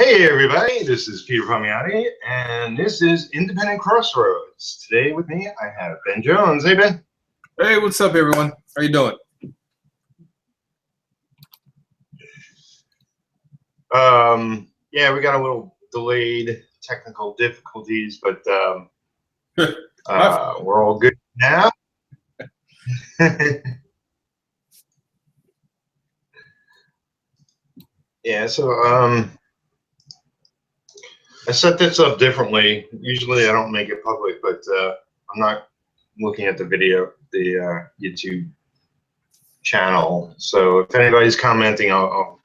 Hey everybody, this is Peter Palmiati, and this is Independent Crossroads. Today with me, I have Ben Jones. Hey Ben. Hey, what's up everyone? How you doing? Yeah, we got a little delayed technical difficulties, but we're all good now. Yeah, so I set this up differently. Usually I don't make it public, but I'm not looking at the video, the YouTube channel. So if anybody's commenting, I'll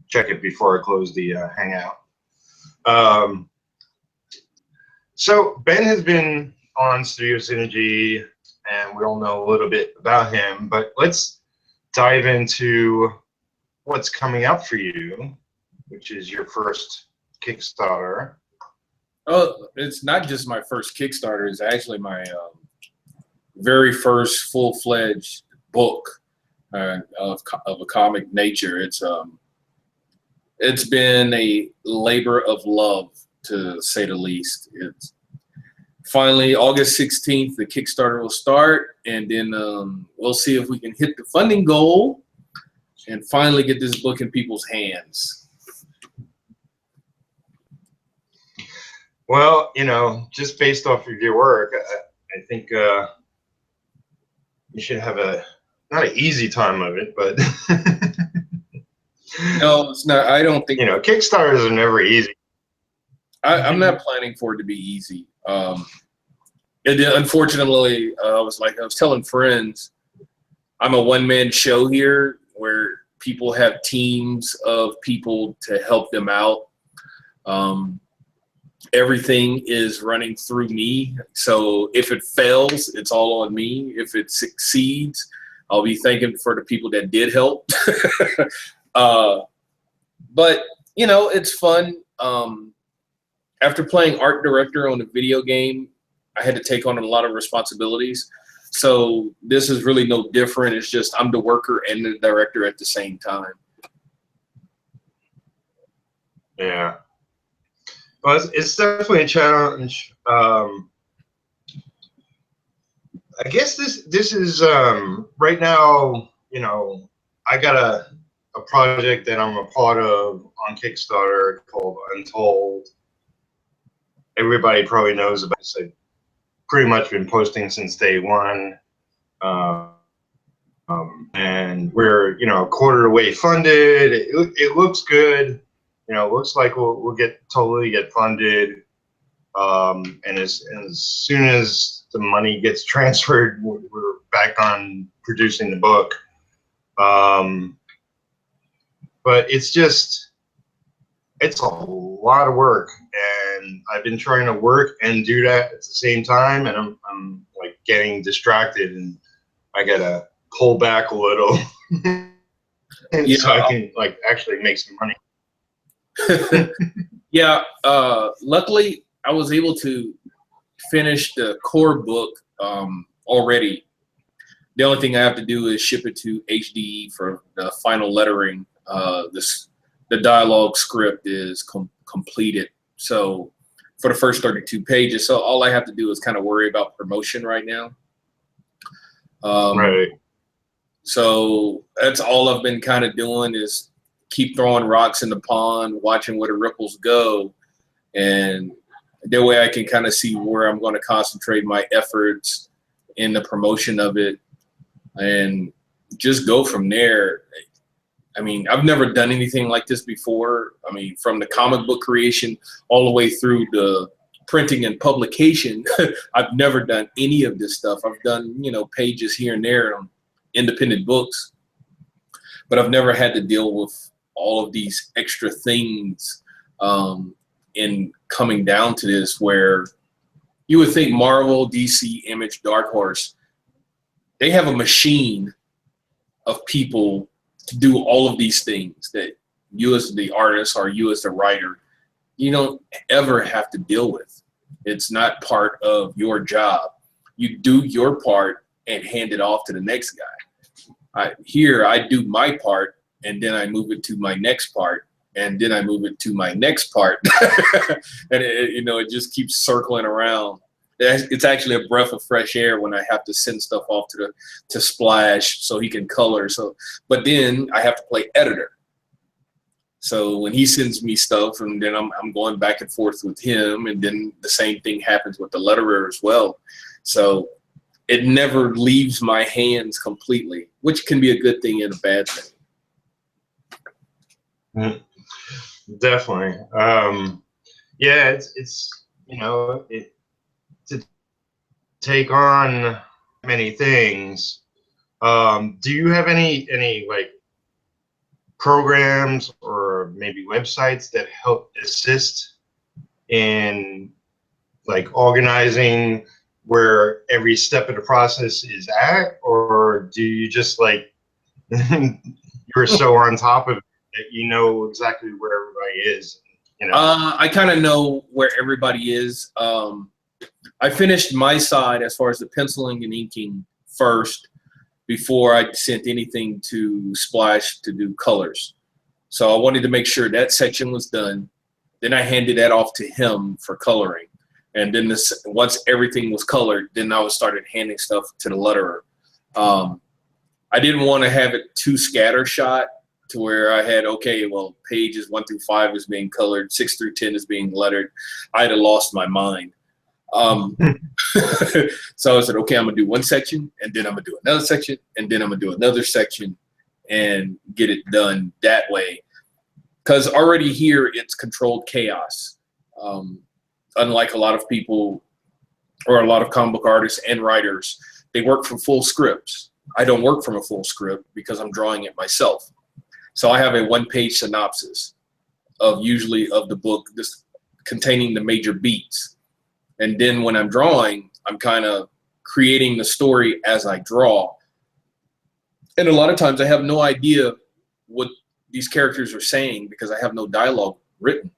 check it before I close the Hangout. So Ben has been on Studio Synergy, and we all know a little bit about him, but let's dive into what's coming up for you, which is your first Kickstarter. Oh, it's not just my first Kickstarter. It's actually my very first full-fledged book of a comic nature. It's been a labor of love, to say the least. It's finally August 16th, the Kickstarter will start, and then we'll see if we can hit the funding goal and finally get this book in people's hands. Well, you know, just based off of your work, I think you should have not an easy time of it, but no, it's not. I don't think, you know, Kickstarters are never easy. I'm not planning for it to be easy. Unfortunately, I was telling friends, I'm a one-man show here where people have teams of people to help them out. Everything is running through me. So if it fails, it's all on me. If it succeeds, I'll be thanking for the people that did help. But, you know, it's fun. After playing art director on a video game, I had to take on a lot of responsibilities. So this is really no different. It's just I'm the worker and the director at the same time. Yeah. Well, it's definitely a challenge. I guess this is right now, you know, I got a project that I'm a part of on Kickstarter called Untold. Everybody probably knows about this. I've pretty much been posting since day one. And we're, you know, a quarter of the way funded. It looks good. You know, it looks like we'll totally get funded. And as soon as the money gets transferred, we're back on producing the book. But it's a lot of work, and I've been trying to work and do that at the same time, and I'm like getting distracted, and I gotta pull back a little, and yeah, so I can like actually make some money. Yeah, luckily I was able to finish the core book already. The only thing I have to do is ship it to HD for the final lettering. The dialogue script is completed. So for the first 32 pages, so all I have to do is kind of worry about promotion right now. Right. So that's all I've been kind of doing is keep throwing rocks in the pond, watching where the ripples go, and that way I can kind of see where I'm going to concentrate my efforts in the promotion of it and just go from there. I mean, I've never done anything like this before. I mean, from the comic book creation all the way through the printing and publication, I've never done any of this stuff. I've done, you know, pages here and there on independent books, but I've never had to deal with all of these extra things in coming down to this, where you would think Marvel, DC, Image, Dark Horse, they have a machine of people to do all of these things that you as the artist or you as the writer, you don't ever have to deal with. It's not part of your job. You do your part and hand it off to the next guy. Here, I do my part, and then I move it to my next part, and then I move it to my next part. And it just keeps circling around. It's actually a breath of fresh air when I have to send stuff off to Splash so he can color. But then I have to play editor. So when he sends me stuff, and then I'm going back and forth with him, and then the same thing happens with the letterer as well. So it never leaves my hands completely, which can be a good thing and a bad thing. Definitely. Yeah, it's to take on many things. Do you have any like programs or maybe websites that help assist in like organizing where every step of the process is at, or do you just like you're so on top of it that you know exactly where everybody is? I kind of know where everybody is. I finished my side as far as the penciling and inking first before I sent anything to Splash to do colors. So I wanted to make sure that section was done. Then I handed that off to him for coloring. And then once everything was colored, then I started handing stuff to the letterer. I didn't want to have it too scattershot to where I had, okay, well, pages 1 through 5 is being colored, 6 through 10 is being lettered. I'd have lost my mind. So I said, okay, I'm gonna do one section, and then I'm gonna do another section, and then I'm gonna do another section, and get it done that way. Because already here, it's controlled chaos. Unlike a lot of people or a lot of comic book artists and writers, they work from full scripts. I don't work from a full script because I'm drawing it myself. So I have a one-page synopsis usually of the book, just containing the major beats. And then when I'm drawing, I'm kind of creating the story as I draw. And a lot of times I have no idea what these characters are saying because I have no dialogue written.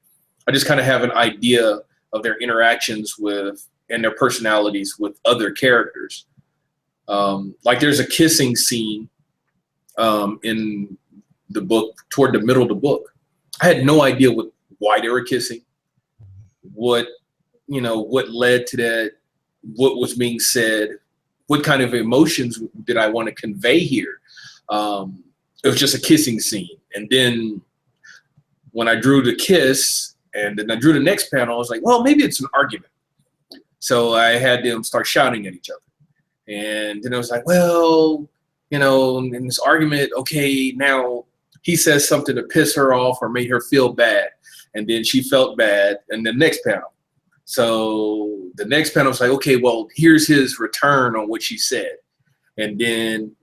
I just kind of have an idea of their interactions with and their personalities with other characters. Like there's a kissing scene in the book toward the middle of the book. I had no idea why they were kissing, what led to that, what was being said, what kind of emotions did I want to convey here. It was just a kissing scene. And then when I drew the kiss and then I drew the next panel, I was like, well, maybe it's an argument. So I had them start shouting at each other. And then I was like, well, in this argument, okay, now he says something to piss her off or made her feel bad. And then she felt bad in the next panel. So the next panel was like, okay, well, here's his return on what she said. And then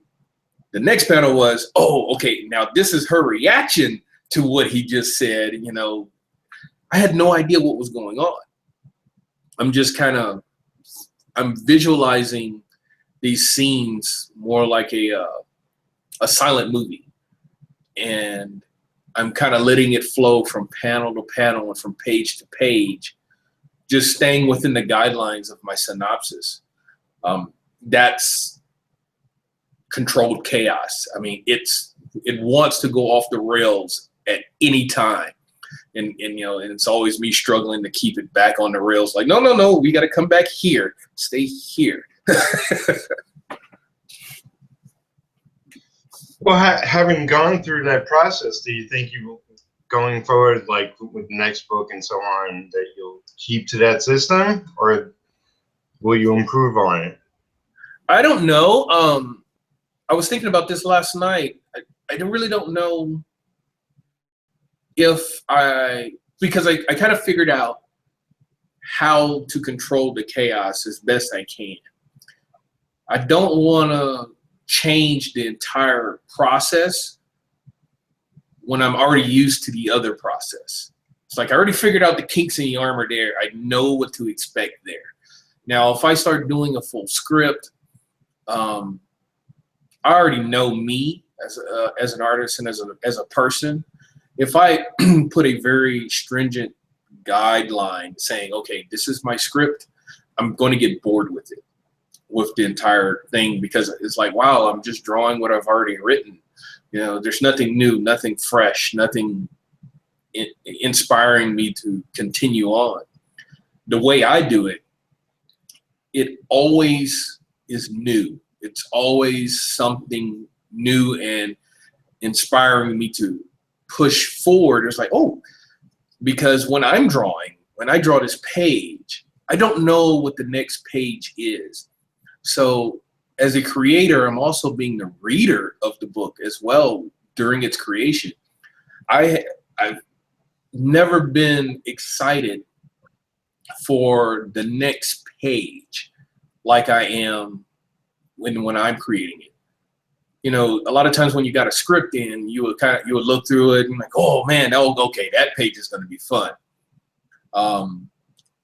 the next panel was, oh, okay, now this is her reaction to what he just said. I had no idea what was going on. I'm visualizing these scenes more like a silent movie. And I'm kind of letting it flow from panel to panel and from page to page, just staying within the guidelines of my synopsis. That's controlled chaos. I mean, it wants to go off the rails at any time. And it's always me struggling to keep it back on the rails. Like, no, we got to come back here. Stay here. Well, having gone through that process, do you think you, going forward, like with the next book and so on, that you'll keep to that system, or will you improve on it? I don't know. I was thinking about this last night. I really don't know because I kind of figured out how to control the chaos as best I can. I don't want to change the entire process when I'm already used to the other process. It's like I already figured out the kinks in the armor there. I know what to expect there. Now, if I start doing a full script, I already know me as an artist and as a person. If I put a very stringent guideline saying, okay, this is my script, I'm going to get bored with it, with the entire thing, because it's like, wow, I'm just drawing what I've already written. There's nothing new, nothing fresh, nothing inspiring me to continue on. The way I do it, it always is new. It's always something new and inspiring me to push forward. It's like, oh, because when I draw this page, I don't know what the next page is. So as a creator, I'm also being the reader of the book as well during its creation. I've never been excited for the next page like I am when I'm creating it. You know, a lot of times when you got a script in, you would look through it and like, oh man, okay, that page is going to be fun.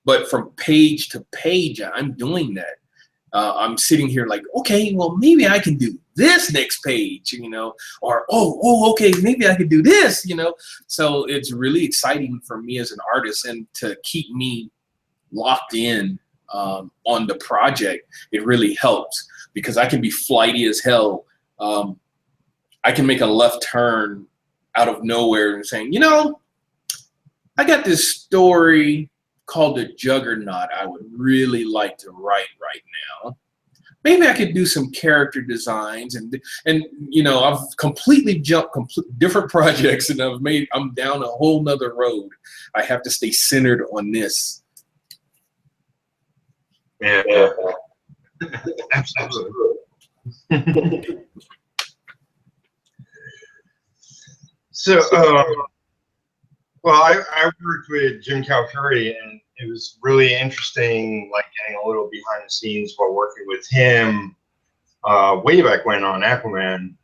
But from page to page, I'm doing that. I'm sitting here like, okay, well, maybe I can do this next page, you know, or, okay, maybe I could do this, you know. So it's really exciting for me as an artist, and to keep me locked in on the project, it really helps, because I can be flighty as hell. I can make a left turn out of nowhere and saying, you know, I got this story called The Juggernaut I would really like to write right now. Maybe I could do some character designs, and you know, I've completely jumped different projects, and I'm down a whole nother road. I have to stay centered on this. Yeah. Absolutely. So, well, I worked with Jim Calfury, and it was really interesting, like getting a little behind the scenes while working with him way back when on Aquaman.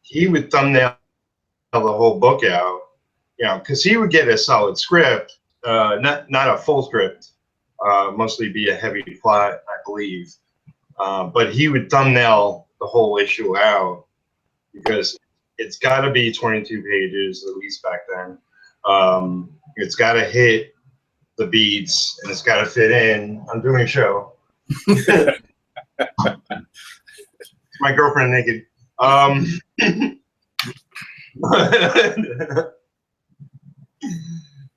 He would thumbnail the whole book out, you know, because he would get a solid script, not a full script, mostly be a heavy plot, I believe. But he would thumbnail the whole issue out, because it's got to be 22 pages, at least back then. It's got to hit the beats, and it's got to fit in. I'm doing a show. My girlfriend naked.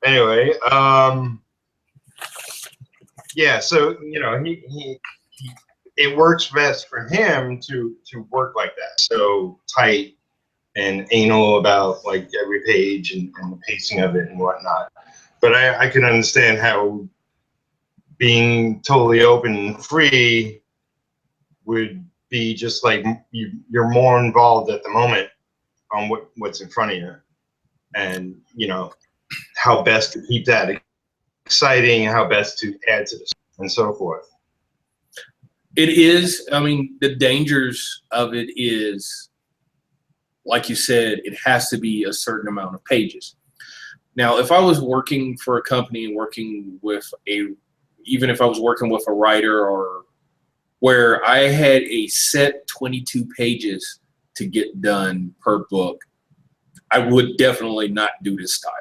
Anyway, yeah. So you know, he it works best for him to work like that, so tight and anal about like every page and the pacing of it and whatnot. But I can understand how being totally open and free would be just like you're more involved at the moment on what's in front of you, and you know how best to keep that exciting, how best to add to this and so forth. It is, I mean, the dangers of it is, like you said, it has to be a certain amount of pages. Now, if I was working for a company and working with even if I was working with a writer, or where I had a set 22 pages to get done per book, I would definitely not do this style.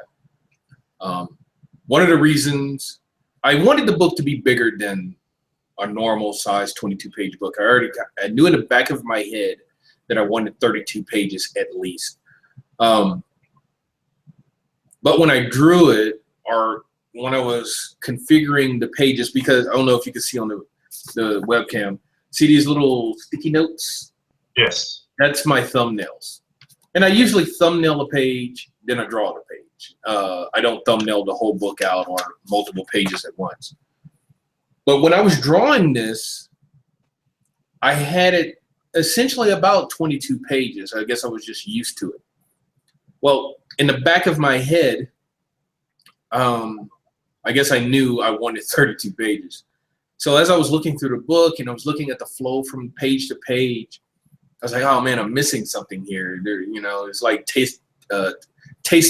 One of the reasons I wanted the book to be bigger than a normal size 22 page book. I knew in the back of my head that I wanted 32 pages at least. But when I drew it, or when I was configuring the pages, because I don't know if you can see on the webcam, see these little sticky notes? Yes. That's my thumbnails. And I usually thumbnail a page, then I draw the page. I don't thumbnail the whole book out or multiple pages at once. But when I was drawing this, I had it essentially about 22 pages. I guess I was just used to it. Well, in the back of my head, I guess I knew I wanted 32 pages. So as I was looking through the book and I was looking at the flow from page to page, I was like, oh man, I'm missing something here. There, you know, it's like taste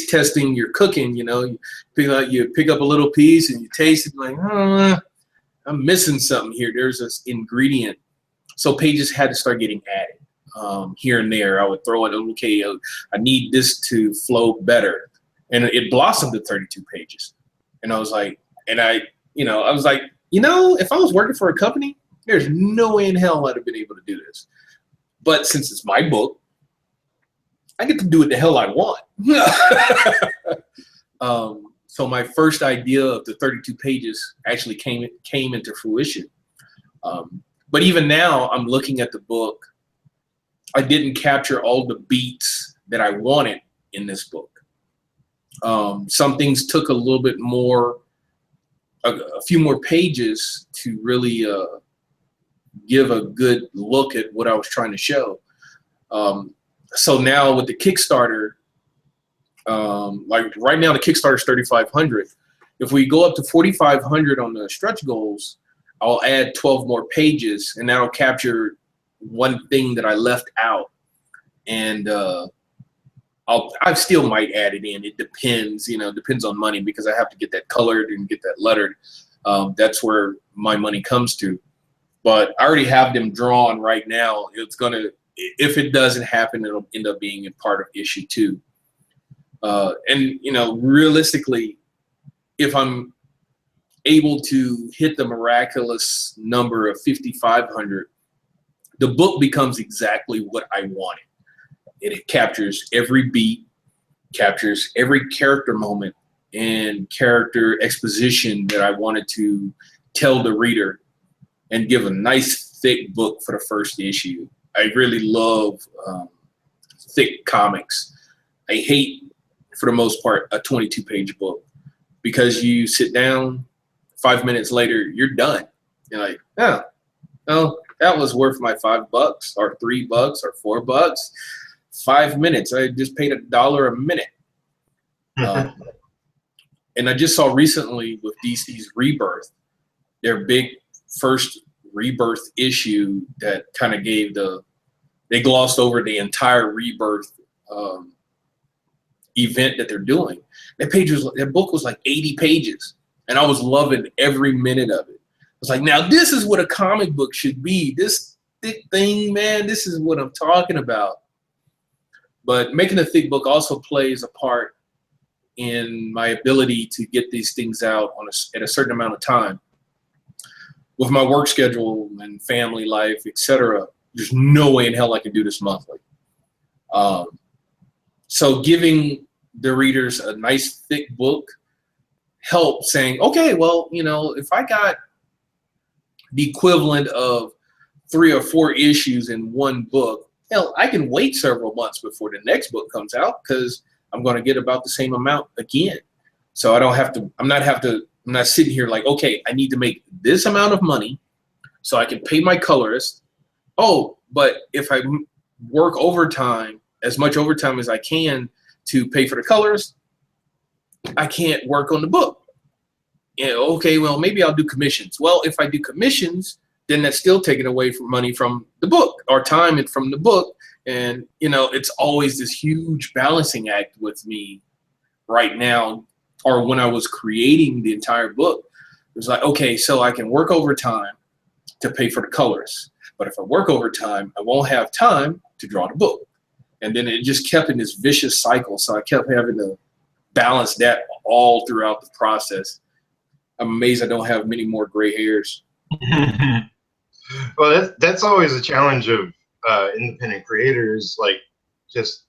testing your cooking. You know, you pick up a little piece and you taste it, like, I'm missing something here. There's this ingredient. So pages had to start getting added here and there. I would throw it, okay, I need this to flow better. And it blossomed to 32 pages. And I was like, if I was working for a company, there's no way in hell I'd have been able to do this. But since it's my book, I get to do what the hell I want. So my first idea of the 32 pages actually came into fruition. But even now, I'm looking at the book. I didn't capture all the beats that I wanted in this book. Some things took a little bit more, a few more pages to really give a good look at what I was trying to show. So now with the Kickstarter, like right now the Kickstarter is 3,500. If we go up to 4,500 on the stretch goals, I'll add 12 more pages, and that'll capture one thing that I left out. And I still might add it in. It depends, you know, depends on money, because I have to get that colored and get that lettered. That's where my money comes to. But I already have them drawn right now. It's gonna, if it doesn't happen, it'll end up being a part of issue 2. And you know, realistically, if I'm able to hit the miraculous number of 5,500, the book becomes exactly what I wanted. It captures every beat, captures every character moment and character exposition that I wanted to tell the reader, and give a nice thick book for the first issue. I really love thick comics. I hate, for the most part, a 22-page book, because you sit down, 5 minutes later, you're done. You're like, oh, well, that was worth my $5 or $3 or $4. 5 minutes. I just paid $1 a minute. And I just saw recently with DC's Rebirth, their big first Rebirth issue that kind of gave they glossed over the entire Rebirth event that they're doing. That book was like 80 pages, and I was loving every minute of it. I was like, now this is what a comic book should be. This thick thing, man, this is what I'm talking about. But making a thick book also plays a part in my ability to get these things out at a certain amount of time. With my work schedule and family life, etc., there's no way in hell I can do this monthly. So giving the readers a nice thick book helps, saying, okay, well, you know, if I got the equivalent of 3 or 4 issues in one book, hell, I can wait several months before the next book comes out, because I'm going to get about the same amount again. So I don't have to, I'm not sitting here like, okay, I need to make this amount of money so I can pay my colorist. Oh, but if I work overtime, as much overtime as I can to pay for the colorist, I can't work on the book. Yeah, okay, well, maybe I'll do commissions. Well, if I do commissions, then that's still taking away from money from the book, or time from the book. And, you know, it's always this huge balancing act with me right now, or when I was creating the entire book. It was like, okay, so I can work overtime to pay for the colors. But if I work overtime, I won't have time to draw the book. And then it just kept in this vicious cycle. So I kept having to balance that all throughout the process. I'm amazed I don't have many more gray hairs. Well, that's always a challenge of independent creators, like just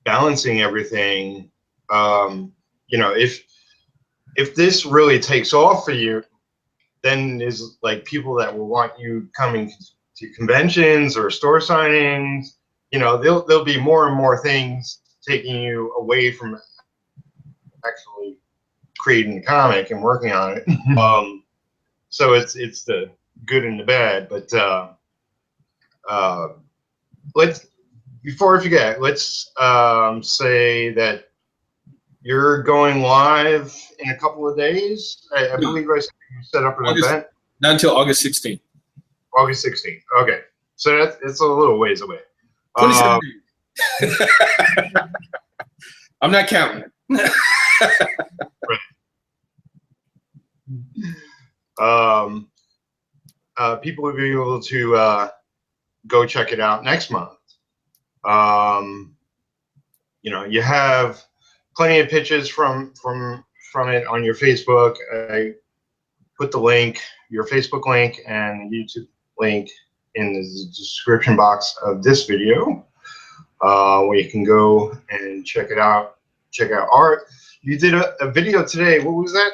balancing everything. You know, if this really takes off for you, then there's like people that will want you coming to conventions or store signings. You know, there'll be more and more things taking you away from actually creating the comic and working on it. So it's the good and the bad. But let's, before I forget, let's say that you're going live in a couple of days. I believe I set up an event. Not until August 16th. August 16th. Okay, so it's a little ways away. 27 days. I'm not counting. People will be able to go check it out next month. You know, you have plenty of pitches from it on your Facebook. I put the link, your Facebook link and YouTube link, in the description box of this video. where you can go and check it out. Check out art. You did a video today. What was that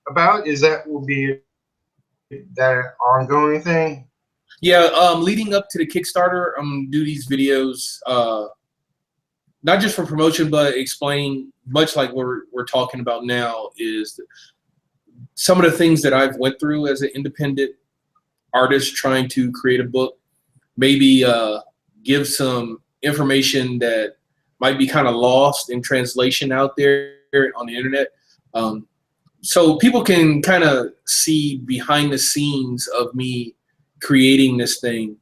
about? Is that will be that ongoing thing? Yeah, leading up to the Kickstarter, I'm do these videos, not just for promotion, but explaining, much like we're talking about now, is some of the things that I've went through as an independent artist trying to create a book. Maybe give some information that might be kind of lost in translation out there on the internet. So people can kind of see behind the scenes of me creating this thing.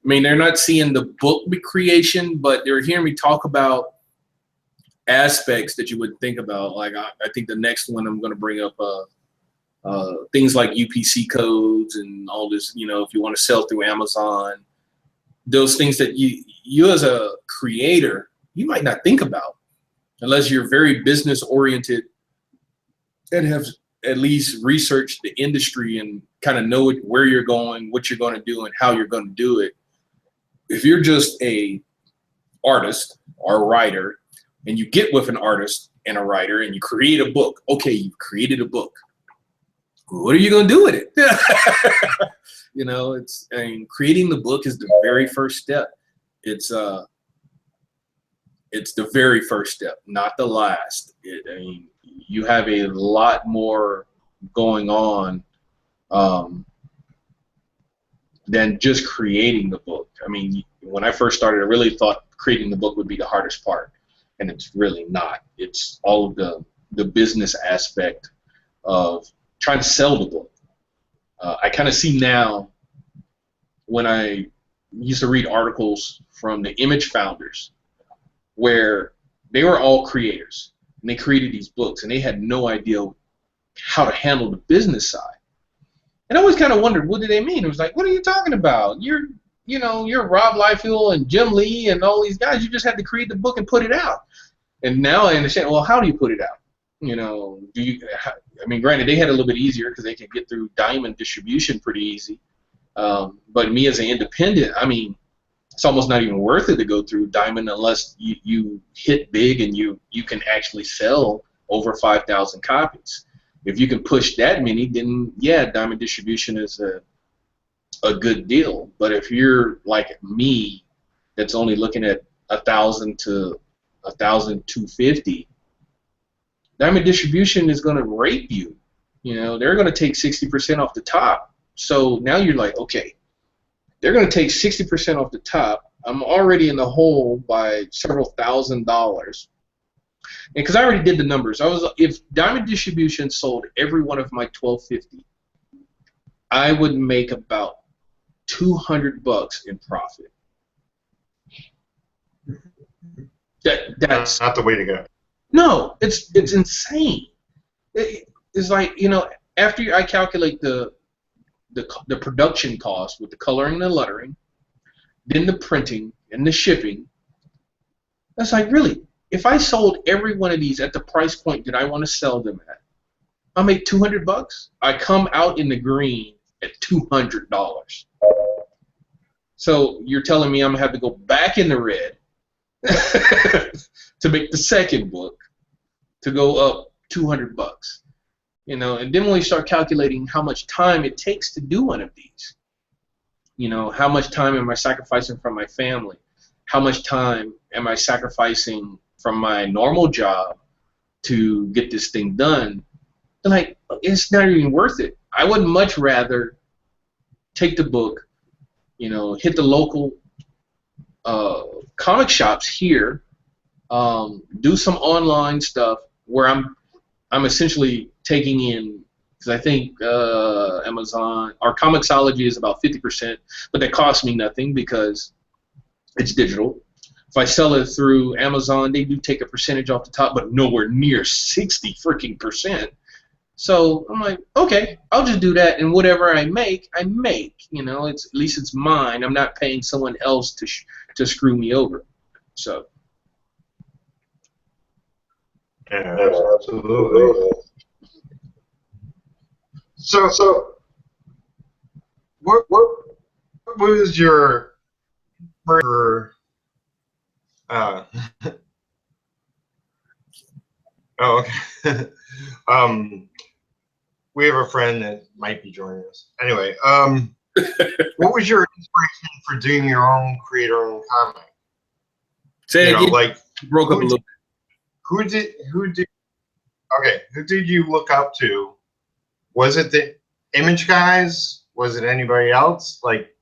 I mean, they're not seeing the book creation, but they're hearing me talk about aspects that you would think about. Like I think the next one I'm going to bring up things like UPC codes and all this, you know, if you want to sell through Amazon, those things that you as a creator, you might not think about unless you're very business oriented and have at least researched the industry and kind of know where you're going, what you're going to do, and how you're going to do it. If you're just a artist or a writer and you get with an artist and a writer and you create a book, okay, you've created a book. What are you going to do with it? You know, creating the book is the very first step. It's the very first step, not the last. You have a lot more going on than just creating the book. I mean, when I first started, I really thought creating the book would be the hardest part, and it's really not. It's all of the business aspect of trying to sell the book. I kind of see now, when I used to read articles from the image founders where they were all creators and they created these books and they had no idea how to handle the business side. And I always kind of wondered, what did they mean? It was like, what are you talking about? You're Rob Liefeld and Jim Lee and all these guys. You just had to create the book and put it out. And now I understand, well, how do you put it out? You know, I mean, granted, they had a little bit easier because they could get through Diamond distribution pretty easy. But me as an independent, I mean, it's almost not even worth it to go through Diamond unless you hit big and you can actually sell over 5,000 copies. If you can push that many, then yeah, Diamond distribution is a good deal. But if you're like me, that's only looking at 1,000 to 1,250, Diamond distribution is going to rape you. You know, they're going to take 60% off the top. So now you're like, okay, they're going to take 60% off the top. I'm already in the hole by several $1,000s. And because I already did the numbers, if Diamond distribution sold every one of my 1250, I would make about $200 in profit. That's not the way to go. No, it's insane. It's like, you know, after I calculate the production cost with the coloring and the lettering, then the printing and the shipping, that's like, really, if I sold every one of these at the price point that I want to sell them at, I'll make $200. I come out in the green at $200. So you're telling me I'm gonna have to go back in the red to make the second book to go up $200. You know, and then when we start calculating how much time it takes to do one of these, you know, how much time am I sacrificing from my family? How much time am I sacrificing from my normal job to get this thing done? And like, it's not even worth it. I would much rather take the book, you know, hit the local comic shops here, do some online stuff where I'm essentially taking in, because I think Amazon, our Comixology is about 50%, but that costs me nothing because it's digital. If I sell it through Amazon, they do take a percentage off the top, but nowhere near 60 freaking percent. So I'm like, okay, I'll just do that, and whatever I make, you know, at least it's mine. I'm not paying someone else to screw me over. So. Yeah, absolutely. So what was your Uh, oh, okay. um, we have a friend that might be joining us. Anyway, what was your inspiration for doing your own creator-owned comic? Say it again. Like Broke up a little. who did okay? Who did you look up to? Was it the Image guys? Was it anybody else? Like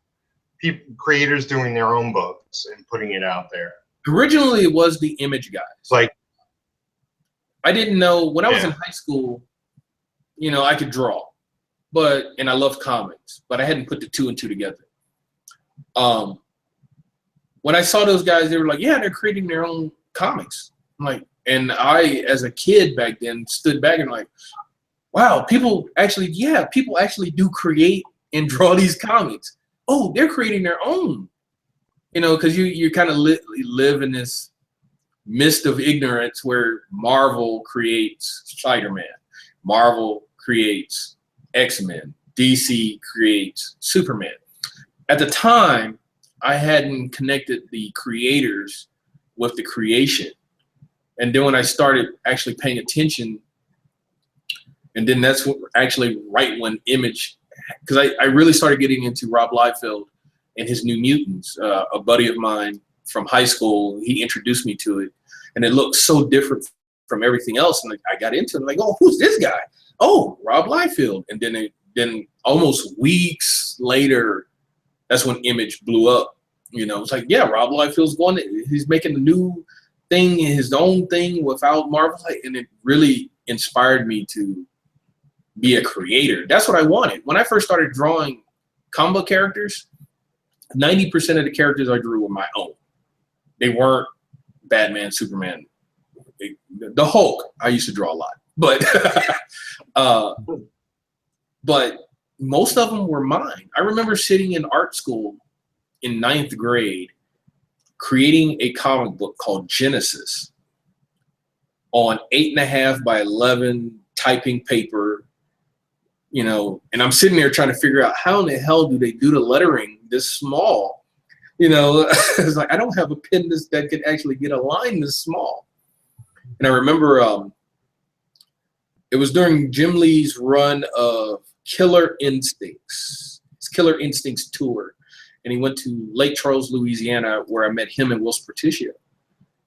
people, creators doing their own books and putting it out there. Originally, it was the Image guys. Like I didn't know when I was in high school. You know, I could draw, and I loved comics, but I hadn't put the two and two together. When I saw those guys, they were like, yeah, they're creating their own comics. I'm like, and I, as a kid back then, stood back and like, wow, people actually do create and draw these comics. Oh, they're creating their own. You know, because you kind of live in this mist of ignorance where Marvel creates Spider-Man, Marvel creates X-Men, DC creates Superman. At the time, I hadn't connected the creators with the creation. And then when I started actually paying attention, and then that's what actually right when Image, because I really started getting into Rob Liefeld and his New Mutants. A buddy of mine from high school, he introduced me to it, and it looked so different from everything else. And I got into it, like, oh, who's this guy? Oh, Rob Liefeld. And then almost weeks later, that's when Image blew up. You know, it's like, yeah, Rob Liefeld's he's making a new thing, his own thing without Marvel. And it really inspired me to be a creator. That's what I wanted. When I first started drawing combo characters, 90% of the characters I drew were my own. They weren't Batman, Superman. The Hulk, I used to draw a lot. But most of them were mine. I remember sitting in art school in 9th grade creating a comic book called Genesis on 8.5 by 11 typing paper, you know, and I'm sitting there trying to figure out how in the hell do they do the lettering this small? You know, it's like, I don't have a pen that could actually get a line this small. And I remember it was during Jim Lee's run of Killer Instincts, his Killer Instincts tour. And he went to Lake Charles, Louisiana, where I met him and Will Sporticio.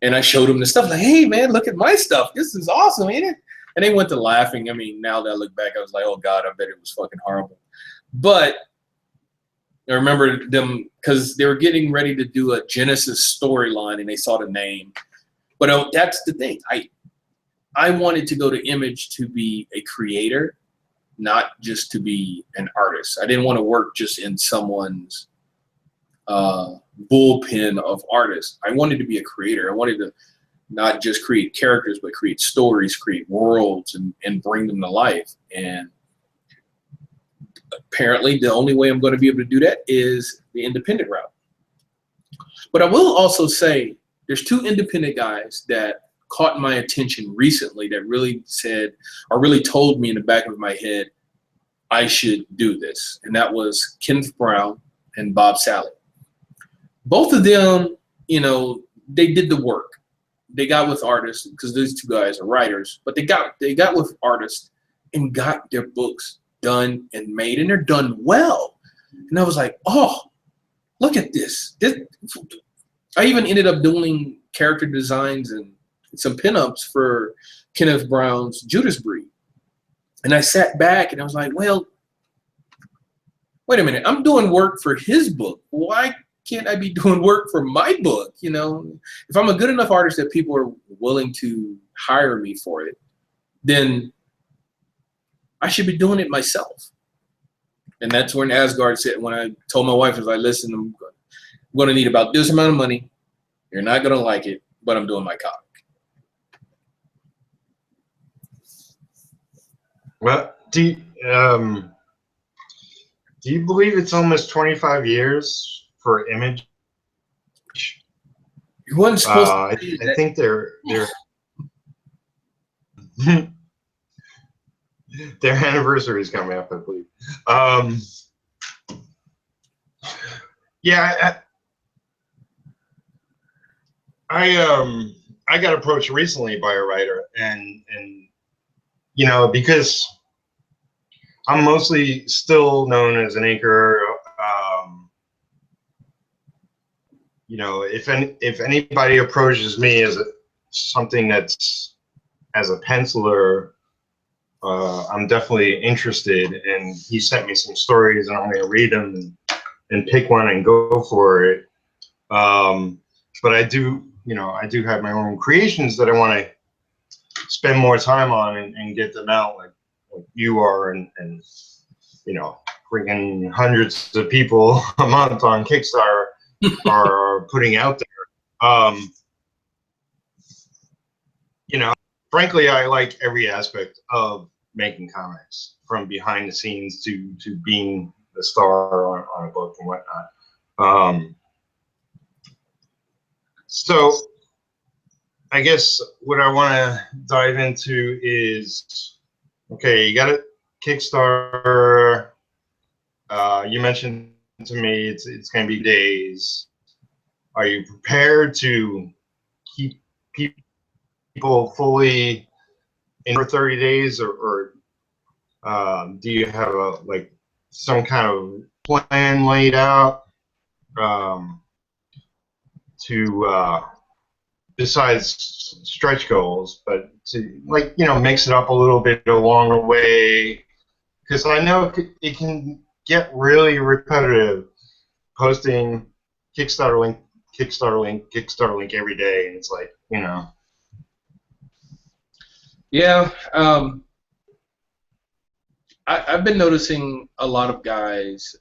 And I showed him the stuff, like, hey, man, look at my stuff. This is awesome, ain't it? And they went to laughing. I mean, now that I look back, I was like, oh, God, I bet it was fucking horrible. But I remember them because they were getting ready to do a Genesis storyline, and they saw the name. But that's the thing. I wanted to go to Image to be a creator, not just to be an artist. I didn't want to work just in someone's bullpen of artists. I wanted to be a creator. I wanted to not just create characters, but create stories, create worlds, and bring them to life. And apparently the only way I'm going to be able to do that is the independent route. But I will also say there's two independent guys that caught my attention recently that really said, or really told me in the back of my head, I should do this. And that was Kenneth Brown and Bob Sally. Both of them, you know, they did the work. They got with artists, because these two guys are writers, but they got with artists and got their books done and made, and they're done well. And I was like, oh, look at this. I even ended up doing character designs and some pinups for Kenneth Brown's Judas Breed. And I sat back and I was like, well, wait a minute, I'm doing work for his book. Why can't I be doing work for my book? You know, if I'm a good enough artist that people are willing to hire me for it, then I should be doing it myself. And that's when Asgard said, when I told my wife, I was like, listen, I'm going to need about this amount of money. You're not going to like it, but I'm doing my comic. Well, do you believe it's almost 25 years for Image? You wasn't supposed I think they're their anniversary is coming up, I believe. Yeah, I got approached recently by a writer, and you know, because I'm mostly still known as an inker. You know, if anybody approaches me as something that's as a penciler, I'm definitely interested. And he sent me some stories, and I'm going to read them and pick one and go for it. But I do, you know, I do have my own creations that I want to spend more time on and get them out, like you are, and you know, bringing hundreds of people a month on Kickstarter are putting out there. You know, frankly, I like every aspect of making comics, from behind the scenes to being the star on a book and whatnot. So I guess what I want to dive into is, okay, you got a Kickstarter. You mentioned to me it's going to be days. Are you prepared to keep people fully in for 30 days, or do you have like some kind of plan laid out to besides stretch goals, but to, like, you know, mix it up a little bit along the way? Because I know it can get really repetitive, posting Kickstarter link, Kickstarter link, Kickstarter link every day, and it's like, you know. Yeah, I've been noticing a lot of guys,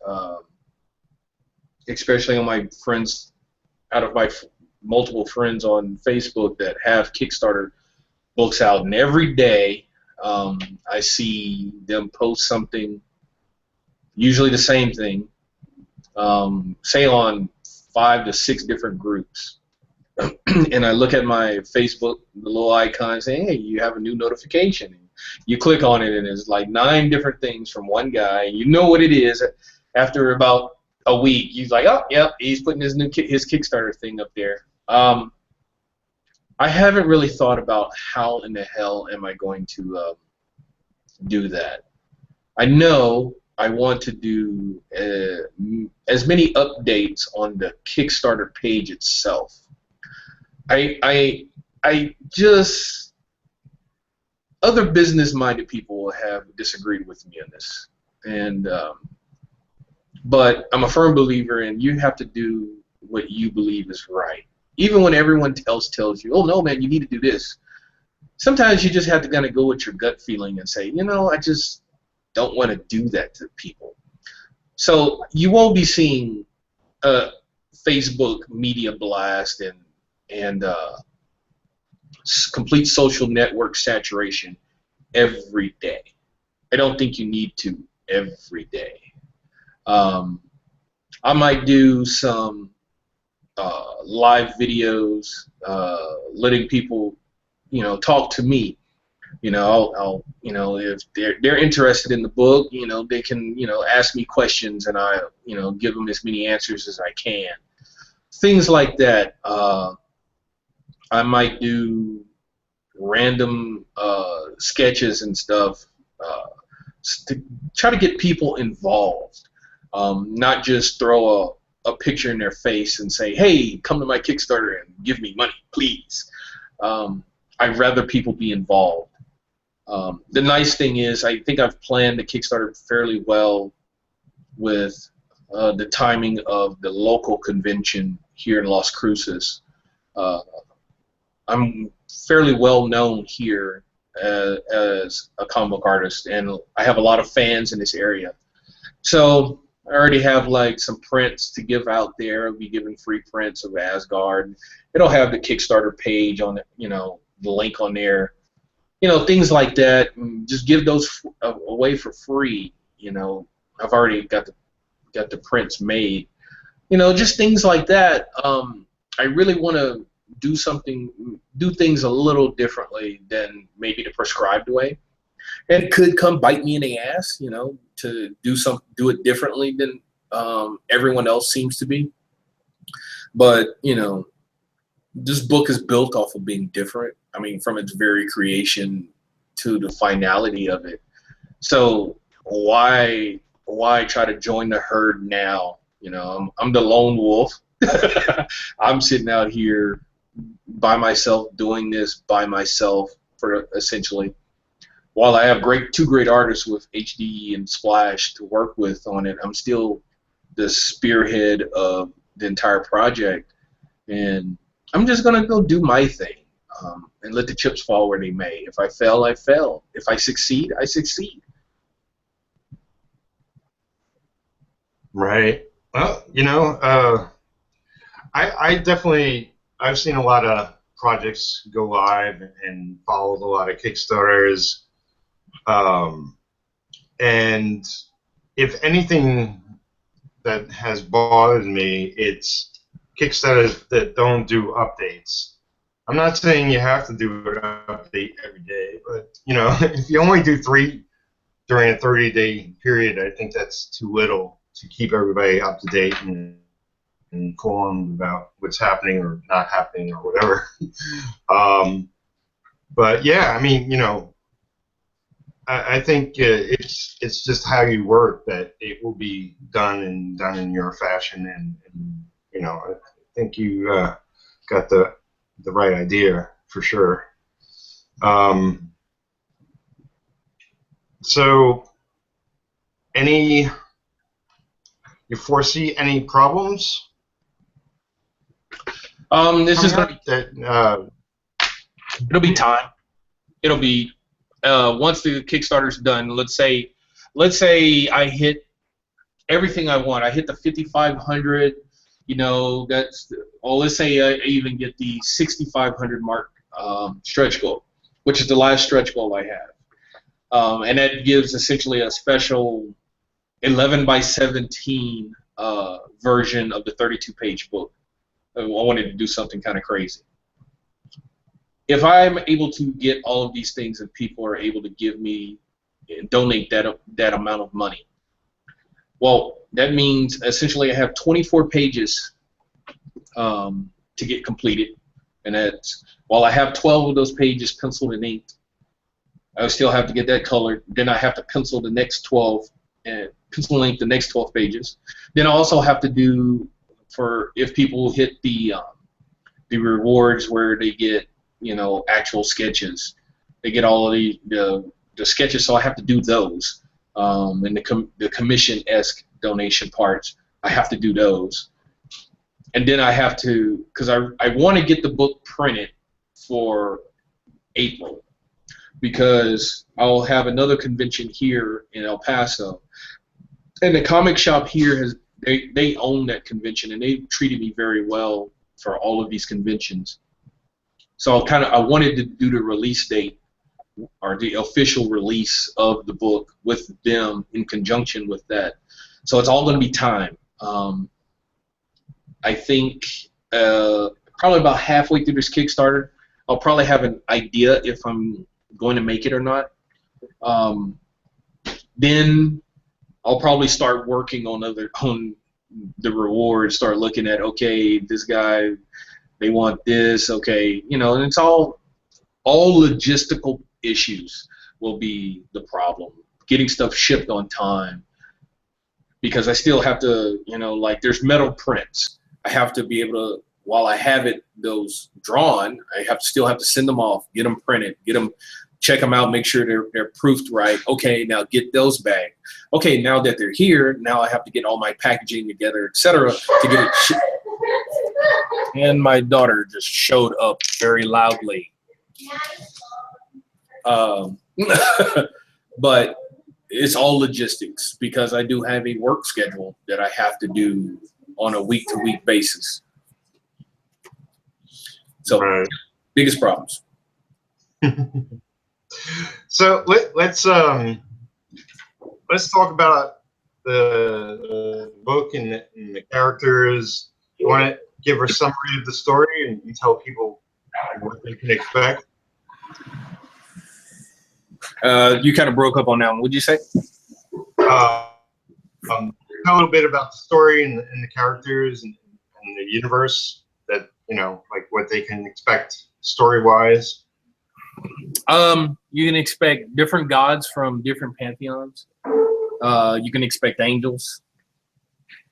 especially on my friends, out of my multiple friends on Facebook that have Kickstarter books out, and every day I see them post something, usually the same thing, say on 5 to 6 different groups. And I look at my Facebook, the little icon saying, hey, you have a new notification. You click on it, and it's like 9 different things from one guy. You know what it is. After about a week, he's like, oh, yep, he's putting his Kickstarter thing up there. I haven't really thought about how in the hell am I going to do that. I know I want to do as many updates on the Kickstarter page itself. I just, other business-minded people have disagreed with me on this, and but I'm a firm believer in you have to do what you believe is right, even when everyone else tells you, oh no man, you need to do this. Sometimes you just have to kind of go with your gut feeling and say, you know, I just don't want to do that to people. So you won't be seeing Facebook media blast and complete social network saturation every day. I don't think you need to every day. I might do some live videos, letting people, you know, talk to me. You know, I'll you know, if they're interested in the book, you know, they can, you know, ask me questions, and I, you know, give them as many answers as I can. Things like that. I might do random sketches and stuff to try to get people involved, not just throw a picture in their face and say, hey, come to my Kickstarter and give me money, please. I'd rather people be involved. The nice thing is I think I've planned the Kickstarter fairly well with the timing of the local convention here in Las Cruces. I'm fairly well known here as a comic book artist, and I have a lot of fans in this area. So I already have like some prints to give out there. I'll be giving free prints of Asgard. It'll have the Kickstarter page on it, you know, the link on there. You know, things like that. Just give those away for free. You know, I've already got the prints made. You know, just things like that. I really want to do things a little differently than maybe the prescribed way. And could come bite me in the ass, you know, to do it differently than everyone else seems to be. But, you know, this book is built off of being different. I mean, from its very creation to the finality of it. So why try to join the herd now? You know, I'm the lone wolf. I'm sitting out here by myself, doing this by myself for essentially. While I have two great artists with HDE and Splash to work with on it, I'm still the spearhead of the entire project, and I'm just gonna go do my thing and let the chips fall where they may. If I fail, I fail. If I succeed, I succeed. Right. Well, you know, I definitely, I've seen a lot of projects go live and followed a lot of Kickstarters. And if anything that has bothered me, it's Kickstarters that don't do updates. I'm not saying you have to do an update every day, but you know, if you only do 3 during a 30-day period, I think that's too little to keep everybody up to date and informed about what's happening or not happening or whatever. But yeah, I mean, you know, I think it's just how you work that it will be done in your fashion, and you know, I think you got the right idea for sure. So, you foresee any problems? This is gonna be it'll be time. It'll be once the Kickstarter's done. Let's say I hit everything I want. I hit the 5,500. You know, let's say I even get the 6,500 mark stretch goal, which is the last stretch goal I have, and that gives essentially a special 11 by 17 version of the 32-page book. I wanted to do something kind of crazy. If I'm able to get all of these things and people are able to give me and donate that amount of money, well, that means essentially I have 24 pages to get completed, and that's while I have 12 of those pages penciled and inked, I still have to get that colored. Then I have to pencil the next 12 and pencil and ink the next 12 pages. Then I also have to do, for if people hit the rewards where they get, you know, actual sketches, they get all of the sketches, so I have to do those. And the commission-esque donation parts, I have to do those. And then I have to, because I want to get the book printed for April, because I'll have another convention here in El Paso, and the comic shop here they own that convention, and they've treated me very well for all of these conventions. So I wanted to do the release date, or the official release of the book, with them in conjunction with that. So it's all going to be time. I think probably about halfway through this Kickstarter, I'll probably have an idea if I'm going to make it or not. Then I'll probably start working on the rewards, start looking at, okay, this guy, they want this, okay, you know, and it's all logistical issues will be the problem. Getting stuff shipped on time, because I still have to, you know, like there's metal prints. I have to be able to, while I have those drawn, I still have to send them off, get them printed, check them out, make sure they're proofed right. Okay, now get those back. Okay, now that they're here, now I have to get all my packaging together, etc., to get it shipped. And my daughter just showed up very loudly. But it's all logistics, because I do have a work schedule that I have to do on a week-to-week basis. So, right. Biggest problems. So let's talk about the book and the characters. You want to give a summary of the story and tell people what they can expect? You kind of broke up on that one. What'd you say? A little bit about the story and the characters and the universe that you know, like what they can expect story-wise? You can expect different gods from different pantheons. You can expect angels.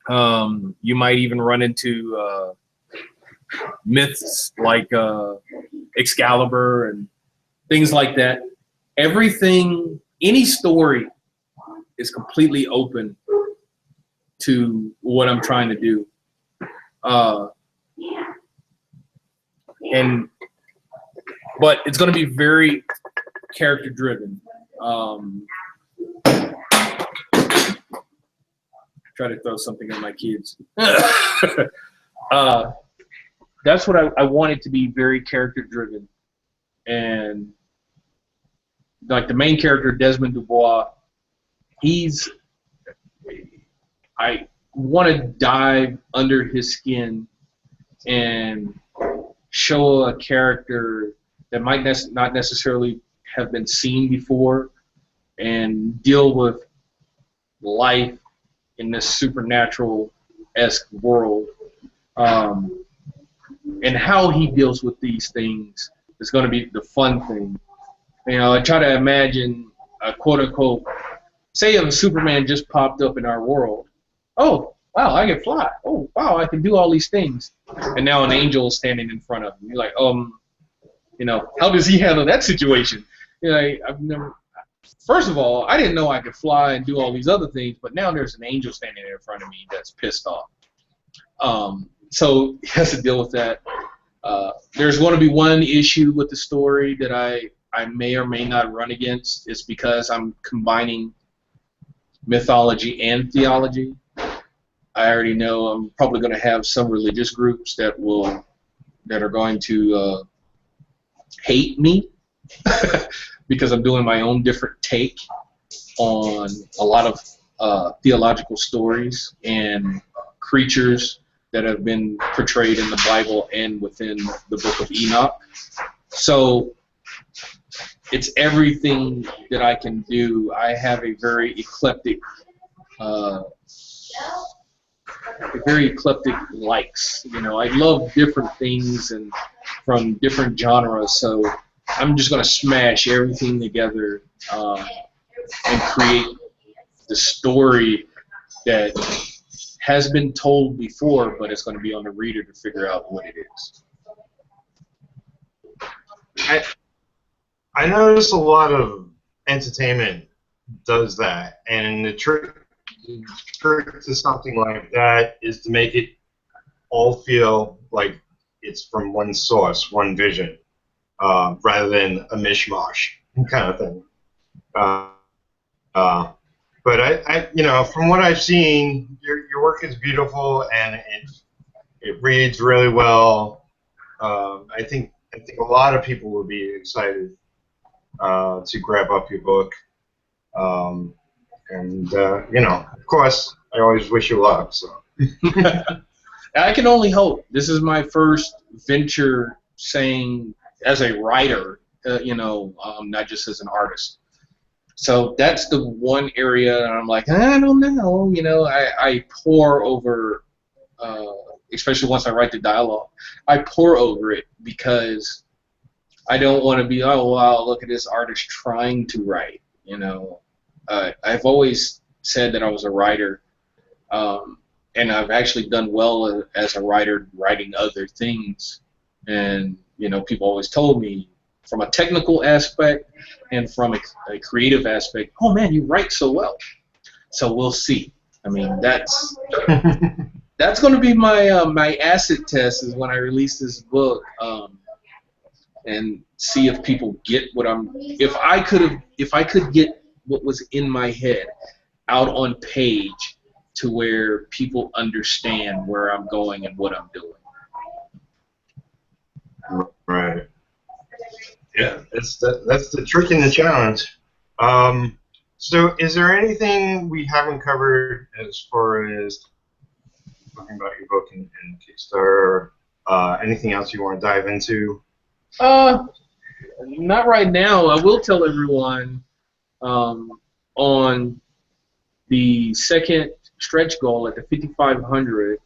You might even run into myths like Excalibur and things like that. Everything, any story is completely open to what I'm trying to do. But it's going to be very character driven. Try to throw something at my kids. That's what I want it to be, very character driven. And like the main character, Desmond Dubois, I want to dive under his skin and show a character that might not necessarily have been seen before and deal with life in this supernatural-esque world. And how he deals with these things is going to be the fun thing. You know, I try to imagine a quote-unquote, say if Superman just popped up in our world. Oh, wow, I can fly. Oh, wow, I can do all these things. And now an angel is standing in front of him. You're like, you know, how does he handle that situation? You know, I've never. First of all, I didn't know I could fly and do all these other things, but now there's an angel standing in front of me that's pissed off. So he has to deal with that. There's going to be one issue with the story that I may or may not run against. It's because I'm combining mythology and theology. I already know I'm probably going to have some religious groups that are going to hate me because I'm doing my own different take on a lot of theological stories and creatures that have been portrayed in the Bible and within the book of Enoch. So it's everything that I can do. I have a very eclectic likes. You know, I love different things and from different genres. So I'm just going to smash everything together and create the story that has been told before, but it's going to be on the reader to figure out what it is. I notice a lot of entertainment does that, and the trick to something like that is to make it all feel like it's from one source, one vision, rather than a mishmash kind of thing. But I, you know, from what I've seen, your work is beautiful and it reads really well. I think a lot of people will be excited to grab up your book. And you know, of course, I always wish you luck. So I can only hope. This is my first venture, saying as a writer, you know, not just as an artist. So that's the one area that I'm like, I don't know. You know, I pour over, especially once I write the dialogue, I pour over it because I don't want to be, oh, wow, look at this artist trying to write. You know, I've always said that I was a writer, and I've actually done well as a writer writing other things. And, you know, people always told me, from a technical aspect and from a creative aspect, oh man, you write so well. So we'll see. I mean, that's going to be my my acid test is when I release this book, and see if people get what I'm. If I could get what was in my head out on page to where people understand where I'm going and what I'm doing. Right. Yeah, that's the trick and the challenge. So is there anything we haven't covered as far as talking about your book and Kickstarter? Anything else you want to dive into? Not right now. I will tell everyone on the second stretch goal at the 5,500,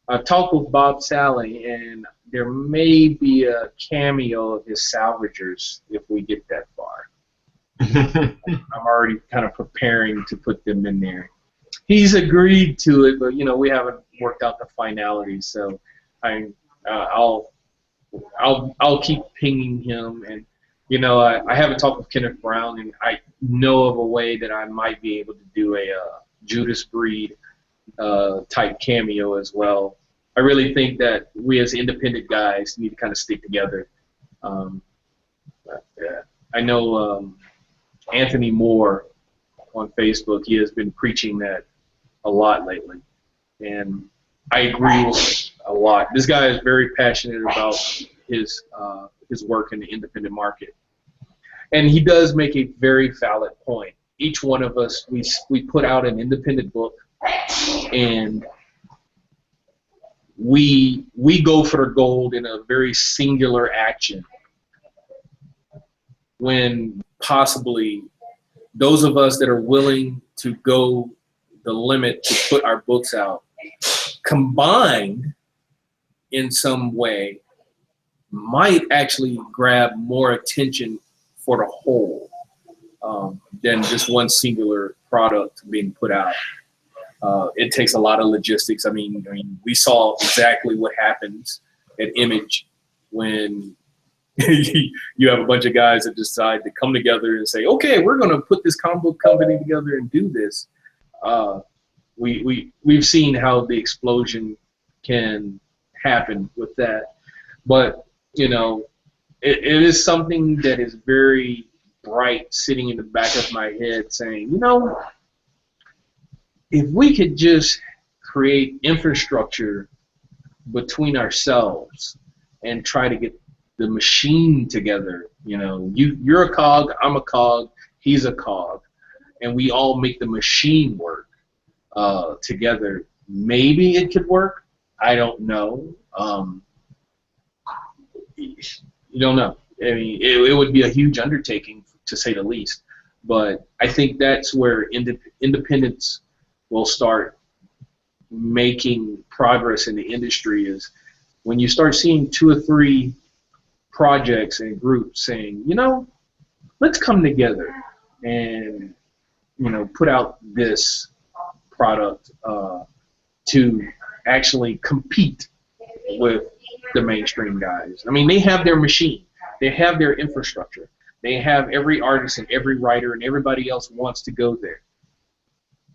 I talked with Bob Sally, and there may be a cameo of his salvagers if we get that far. I'm already kind of preparing to put them in there. He's agreed to it, but we haven't worked out the finalities. So I'll keep pinging him, and I haven't talked with Kenneth Brown, and I know of a way that I might be able to do a Judas Breed type cameo as well. I really think that we as independent guys need to kind of stick together. I know Anthony Moore on Facebook, he has been preaching that a lot lately, and I agree with a lot. This guy is very passionate about his work in the independent market, and he does make a very valid point. Each one of us, we put out an independent book, and we go for the gold in a very singular action, when possibly those of us that are willing to go the limit to put our books out combined in some way might actually grab more attention for the whole than just one singular product being put out. It takes a lot of logistics. I mean, we saw exactly what happens at Image when you have a bunch of guys that decide to come together and say, okay, we're going to put this comic book company together and do this. We've seen how the explosion can happen with that. But, it is something that is very bright sitting in the back of my head saying, if we could just create infrastructure between ourselves and try to get the machine together, you're a cog, I'm a cog, he's a cog, and we all make the machine work together. Maybe it could work. I don't know. You don't know. I mean, it would be a huge undertaking, to say the least. But I think that's where independence will start making progress in the industry, is when you start seeing 2 or 3 projects and groups saying, let's come together and, put out this product to actually compete with the mainstream guys. I mean, they have their machine. They have their infrastructure. They have every artist and every writer, and everybody else wants to go there.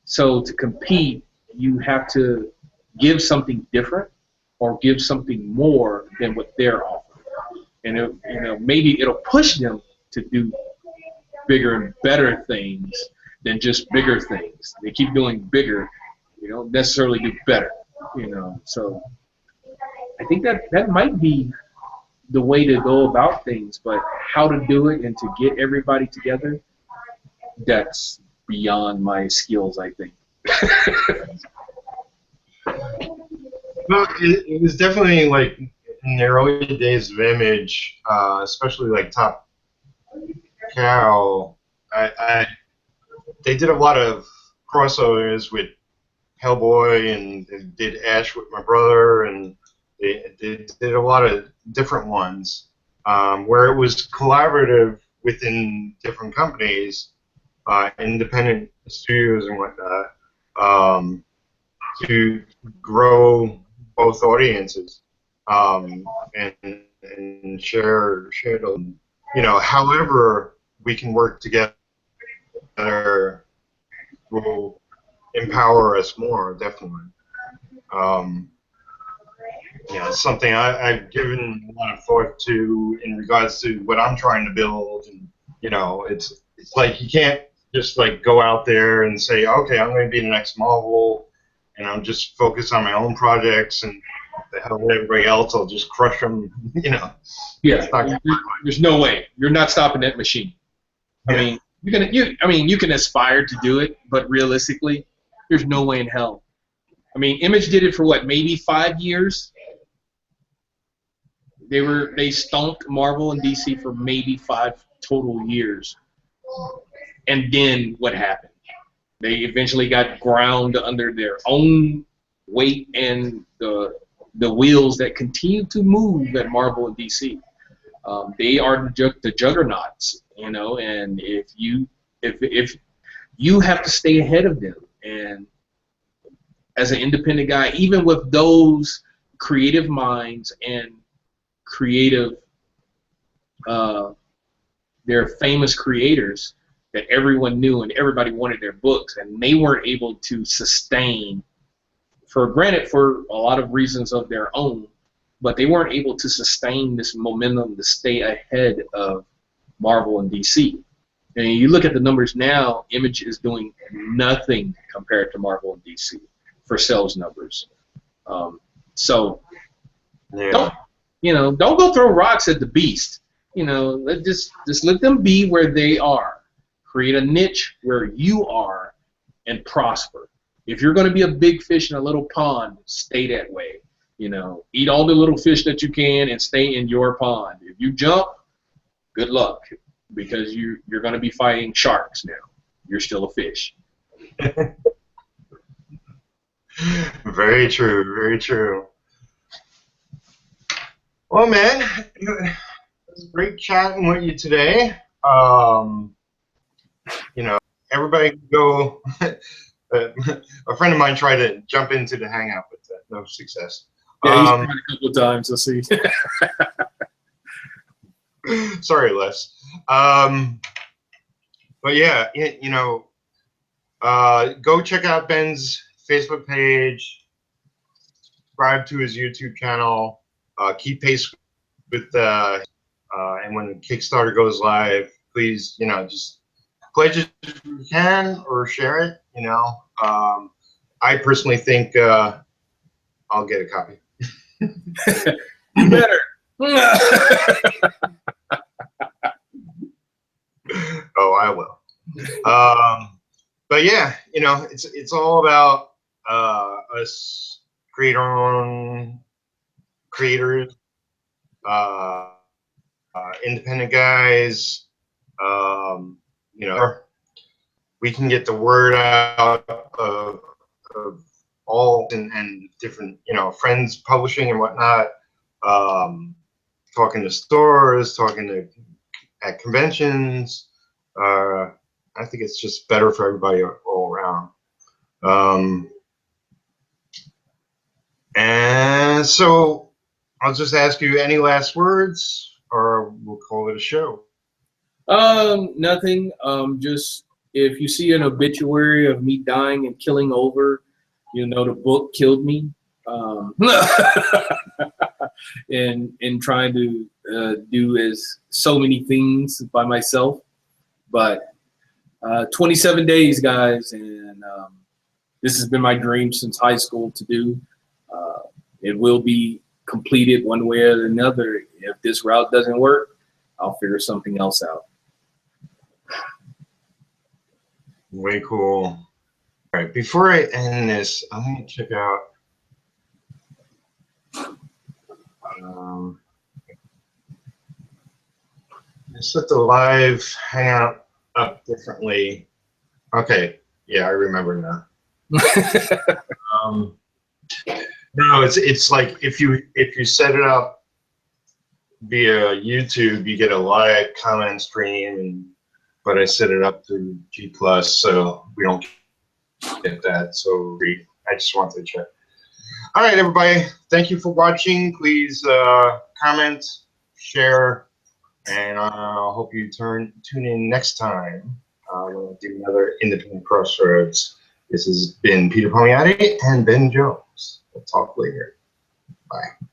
So to compete, you have to give something different or give something more than what they're offering. And maybe it'll push them to do bigger and better things than just bigger things. They keep doing bigger, they don't necessarily do better. So I think that might be the way to go about things, but how to do it and to get everybody together, that's beyond my skills, I think. Well, it was definitely like in the early days of Image, especially like Top Cow. They did a lot of crossovers with Hellboy, and they did Ash with my brother, and they did a lot of different ones where it was collaborative within different companies, independent studios and whatnot, to grow both audiences and share them. However we can work together will empower us more, definitely. It's something I've given a lot of thought to in regards to what I'm trying to build, and it's like you can't just like go out there and say, okay, I'm going to be the next Marvel, and I'm just focused on my own projects, and the hell with everybody else, I'll just crush them. Yeah, there's no way. You're not stopping that machine. Yeah. I mean, you can aspire to do it, but realistically, there's no way in hell. I mean, Image did it for what, maybe 5 years? They stomped Marvel and DC for maybe 5 total years. And then what happened? They eventually got ground under their own weight and the the wheels that continue to move at Marvel and DC. They are the juggernauts, you know, and if you have to stay ahead of them, and as an independent guy, even with those creative minds and creative, they're famous creators that everyone knew and everybody wanted their books, and they weren't able to sustain, for granted, for a lot of reasons of their own, but they weren't able to sustain this momentum to stay ahead of Marvel and DC. And you look at the numbers now, Image is doing nothing compared to Marvel and DC for sales numbers. So Yeah. don't go throw rocks at the beast. You know, just let them be where they are. Create a niche where you are and prosper. If you're going to be a big fish in a little pond, stay that way. You know, eat all the little fish that you can and stay in your pond. If you jump, good luck, because you're going to be fighting sharks now. You're still a fish. Very true, very true. Well, man, it was great chatting with you today. You know, everybody can go. A friend of mine tried to jump into the Hangout, but no success. Yeah, he's tried a couple of times. Let's see. Sorry, Les. But yeah, you know, go check out Ben's Facebook page. Subscribe to his YouTube channel. Keep pace with and when the Kickstarter goes live, please, you know, just pledge it if you can or share it. You know, I personally think I'll get a copy. You better. Oh, I will. But yeah, you know, it's all about us create our own creators, independent guys. You know, we can get the word out of all and different, you know, friends publishing and whatnot. Talking to stores, talking to at conventions. I think it's just better for everybody all around. And so I'll just ask you, any last words, or we'll call it a show. Nothing. Just if you see an obituary of me dying and killing over, you know the book killed me. In trying to do as so many things by myself, but 27 days, guys, and this has been my dream since high school to do. It will be completed one way or another. If this route doesn't work, I'll figure something else out. Way cool. All right, before I end this, I'm going to check out. I set the live Hangout up differently. Okay, yeah, I remember now. No, it's like if you set it up via YouTube, you get a live comment stream, but I set it up through G+, so we don't get that. So I just wanted to check. All right, everybody, thank you for watching. Please comment, share, and I hope you tune in next time. We'll do another Independent Crossroads. This has been Peter Palmiotti and Ben Jones. We'll talk later. Bye.